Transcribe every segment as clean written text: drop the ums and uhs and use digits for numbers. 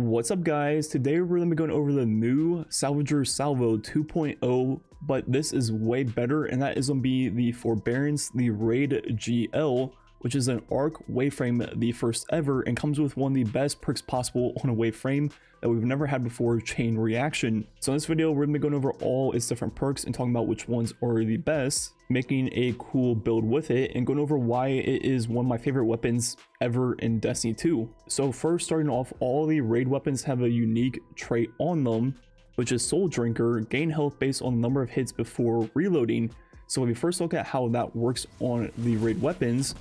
What's up guys, today we're going to be going over the new Salvager Salvo 2.0, but this is way better, and that is going to be the Forbearance, the Raid GL, which is an arc waveframe, the first ever, and comes with one of the best perks possible on a waveframe that we've never had before, Chain Reaction. So in this video, we're going to be going over all its different perks and talking about which ones are the best, making a cool build with it, and going over why it is one of my favorite weapons ever in Destiny 2. So first, starting off, all the raid weapons have a unique trait on them, which is Soul Drinker, gain health based on the number of hits before reloading. So if we first look at how that works on the raid weapons,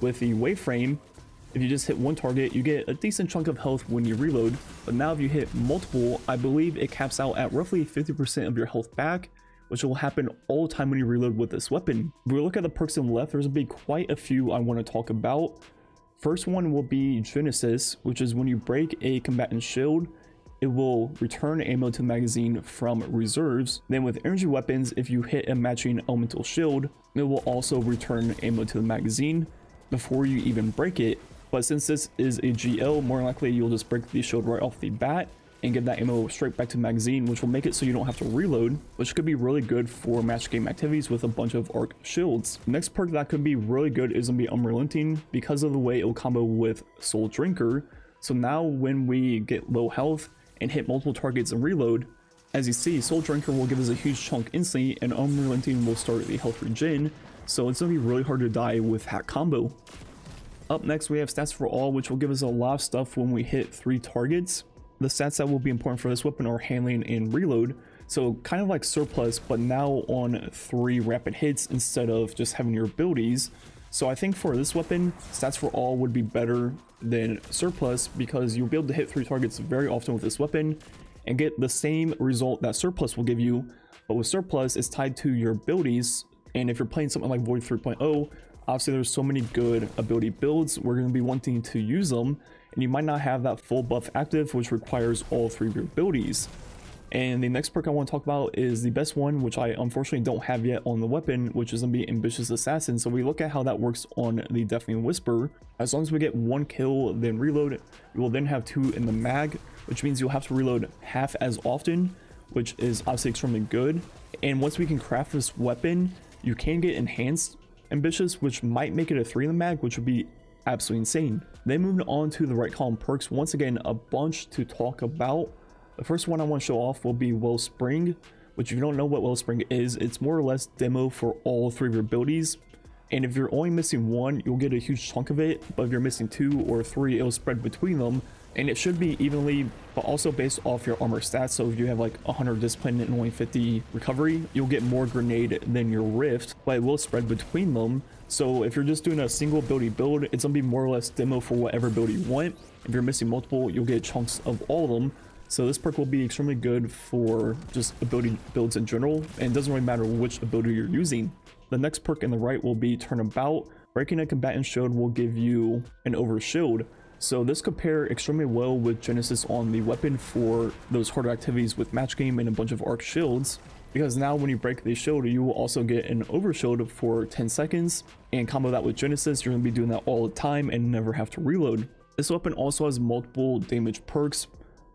with the waveframe, if you just hit one target, you get a decent chunk of health when you reload, but now if you hit multiple, I believe it caps out at roughly 50% of your health back, which will happen all the time when you reload with this weapon. If we look at the perks on the left, there's going to be quite a few I want to talk about. First one will be Genesis, which is when you break a combatant shield, it will return ammo to the magazine from reserves. Then with energy weapons, if you hit a matching elemental shield, it will also return ammo to the magazine before you even break it. But since this is a GL, more likely you'll just break the shield right off the bat and get that ammo straight back to the magazine, which will make it so you don't have to reload, which could be really good for match game activities with a bunch of arc shields. Next perk that could be really good is going to be Unrelenting, because of the way it will combo with Soul Drinker. So now when we get low health and hit multiple targets and reload, as you see, Soul Drinker will give us a huge chunk instantly, and Unrelenting will start the health regen, so it's going to be really hard to die with that combo. Up next, we have Stats for All, which will give us a lot of stuff when we hit 3 targets. The stats that will be important for this weapon are handling and reload, so kind of like Surplus, but now on 3 rapid hits instead of just having your abilities. So I think for this weapon, Stats for All would be better than Surplus, because you'll be able to hit 3 targets very often with this weapon and get the same result that Surplus will give you, but with Surplus, it's tied to your abilities. And if you're playing something like Void 3.0, obviously there's so many good ability builds, we're going to be wanting to use them, and you might not have that full buff active, which requires all 3 of your abilities. And the next perk I want to talk about is the best one, which I unfortunately don't have yet on the weapon, which is going to be Ambitious Assassin. So we look at how that works on the Deafening Whisper. As long as we get 1 kill, then reload, we will then have 2 in the mag, which means you'll have to reload half as often, which is obviously extremely good. And once we can craft this weapon, you can get Enhanced Ambitious, which might make it a 3 in the mag, which would be absolutely insane. Then moving on to the right column perks, once again a bunch to talk about. The first one I want to show off will be Wellspring, which if you don't know what Wellspring is, it's more or less demo for all 3 of your abilities. And if you're only missing 1, you'll get a huge chunk of it, but if you're missing 2 or 3, it'll spread between them, and it should be evenly, but also based off your armor stats. So if you have like 100 discipline and only 50 recovery, you'll get more grenade than your rift, but it will spread between them. So if you're just doing a single ability build, it's gonna be more or less demo for whatever ability you want. If you're missing multiple, you'll get chunks of all of them. So this perk will be extremely good for just ability builds in general, and it doesn't really matter which ability you're using. The next perk in the right will be Turnabout. Breaking a combatant shield will give you an over shield. So this could pair extremely well with Genesis on the weapon for those harder activities with match game and a bunch of arc shields, because now when you break the shield, you will also get an over shield for 10 seconds, and combo that with Genesis, you're going to be doing that all the time and never have to reload. This weapon also has multiple damage perks,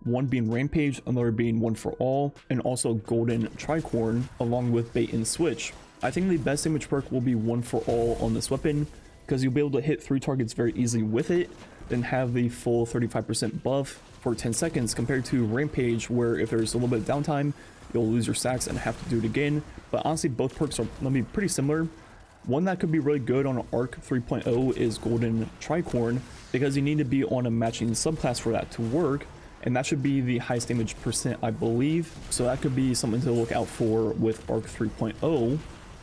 one being Rampage, another being One for All, and also Golden Tricorn, along with Bait and Switch. I think the best damage perk will be One for All on this weapon, because you'll be able to hit 3 targets very easily with it, then have the full 35% buff for 10 seconds, compared to Rampage, where if there's a little bit of downtime, you'll lose your stacks and have to do it again. But honestly, both perks are going to be pretty similar. One that could be really good on Arc 3.0 is Golden Tricorn, because you need to be on a matching subclass for that to work, and that should be the highest damage percent, I believe. So that could be something to look out for with Arc 3.0.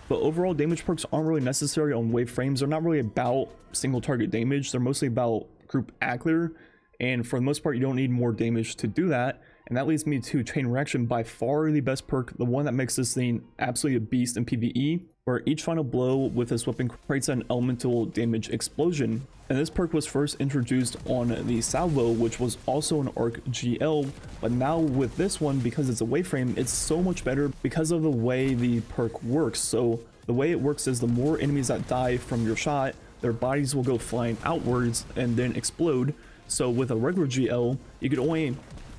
But overall, damage perks aren't really necessary on waveframes. They're not really about single target damage. They're mostly about group Ackler, and for the most part, you don't need more damage to do that. And that leads me to Chain Reaction, by far the best perk, the one that makes this thing absolutely a beast in PvE, where each final blow with this weapon creates an elemental damage explosion. And this perk was first introduced on the Salvo, which was also an arc GL, but now with this one, because it's a waveframe, it's so much better because of the way the perk works. So the way it works is the more enemies that die from your shot, their bodies will go flying outwards and then explode, So with a regular GL, you could only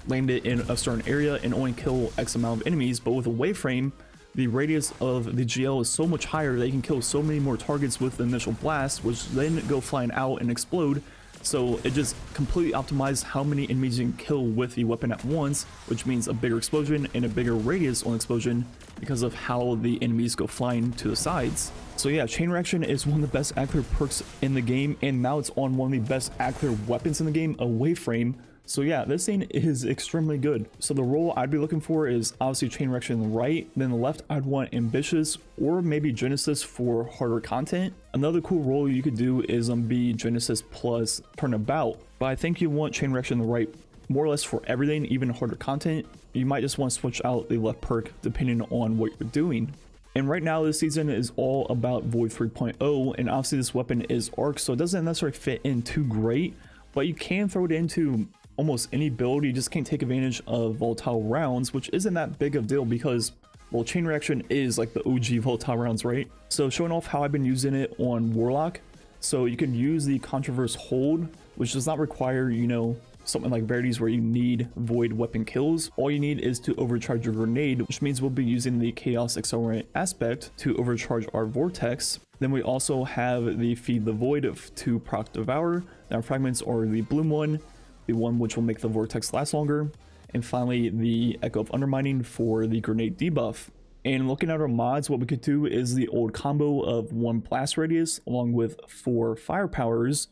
land it in a certain area and only kill X amount of enemies, but with a wave frame, the radius of the GL is so much higher that you can kill so many more targets with the initial blast, which then go flying out and explode. So it just completely optimizes how many enemies you can kill with the weapon at once, which means a bigger explosion and a bigger radius on explosion because of how the enemies go flying to the sides. So yeah, chain reaction is one of the best accurate perks in the game, and now it's on one of the best accurate weapons in the game, a wave frame. So yeah, this thing is extremely good. So the role I'd be looking for is obviously chain reaction on the right, then the left I'd want ambitious or maybe Genesis for harder content. Another cool role you could do is be Genesis plus turnabout, but I think you want chain reaction on the right more or less for everything, even harder content. You might just want to switch out the left perk depending on what you're doing. And right now this season is all about Void 3.0, and obviously this weapon is arc, so it doesn't necessarily fit in too great, but you can throw it into almost any build. You just can't take advantage of volatile rounds, which isn't that big of a deal because, well, chain reaction is like the OG volatile rounds, right? So showing off how I've been using it on Warlock. So you can use the Controverse hold, which does not require, you know, something like Verities where you need void weapon kills. All you need is to overcharge your grenade, which means we'll be using the Chaos Accelerant aspect to overcharge our Vortex. Then we also have the Feed the Void to proc Devour. Now fragments are the bloom one, the one which will make the Vortex last longer, and finally the Echo of Undermining for the grenade debuff. And looking at our mods, what we could do is the old combo of 1 blast radius along with 4 firepowers.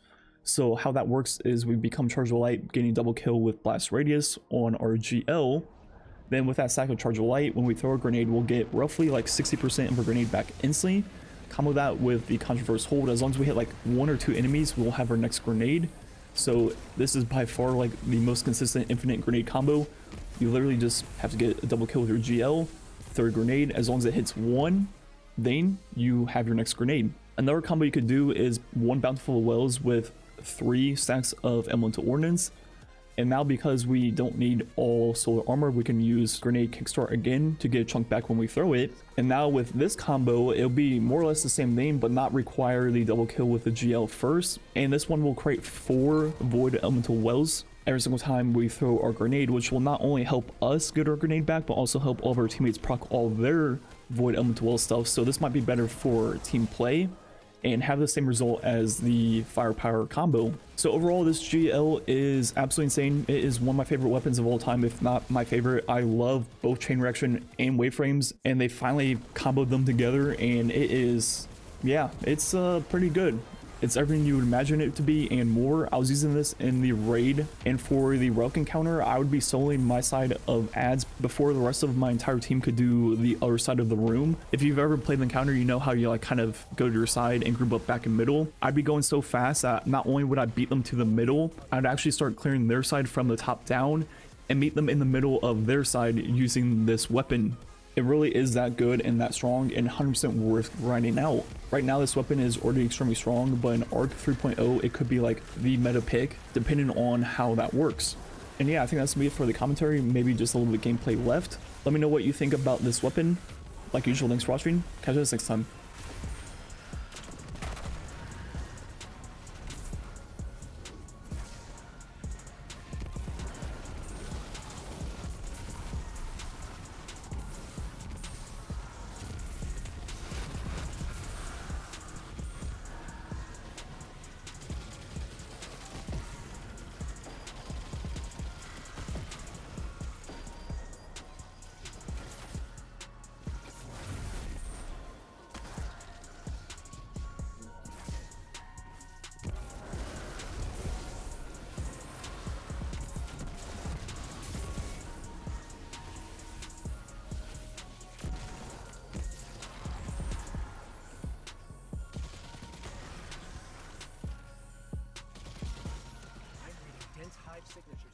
So how that works is we become Charge of Light, getting double kill with blast radius on our GL. Then with that stack of Charge of Light, when we throw a grenade, we'll get roughly like 60% of a grenade back instantly. Combo that with the Controverse hold. As long as we hit like 1 or 2 enemies, we'll have our next grenade. So this is by far like the most consistent infinite grenade combo. You literally just have to get a double kill with your GL, throw a grenade. As long as it hits 1, then you have your next grenade. Another combo you could do is 1 Bountiful Wells with 3 stacks of Elemental Ordnance. And now because we don't need all solar armor, we can use grenade kickstart again to get a chunk back when we throw it. And now with this combo, it'll be more or less the same name, but not require the double kill with the GL first. And this one will create 4 void elemental wells every single time we throw our grenade, which will not only help us get our grenade back, but also help all of our teammates proc all their void elemental well stuff. So this might be better for team play and have the same result as the firepower combo. So overall, this GL is absolutely insane. It is one of my favorite weapons of all time, if not my favorite. I love both chain reaction and wave frames, and they finally comboed them together, and it is, yeah, it's pretty good. It's everything you would imagine it to be and more. I was using this in the raid, and for the relic encounter, I would be soloing my side of ads before the rest of my entire team could do the other side of the room. If you've ever played the encounter, you know how you like kind of go to your side and group up back in middle. I'd be going so fast that not only would I beat them to the middle, I'd actually start clearing their side from the top down and meet them in the middle of their side using this weapon. It really is that good and that strong and 100% worth grinding out. Right now this weapon is already extremely strong, but in Arc 3.0 it could be like the meta pick depending on how that works. And yeah, I think that's gonna be it for the commentary, maybe just a little bit of gameplay left. Let me know what you think about this weapon. Like usual, thanks for watching. Catch us next time. Hive signature.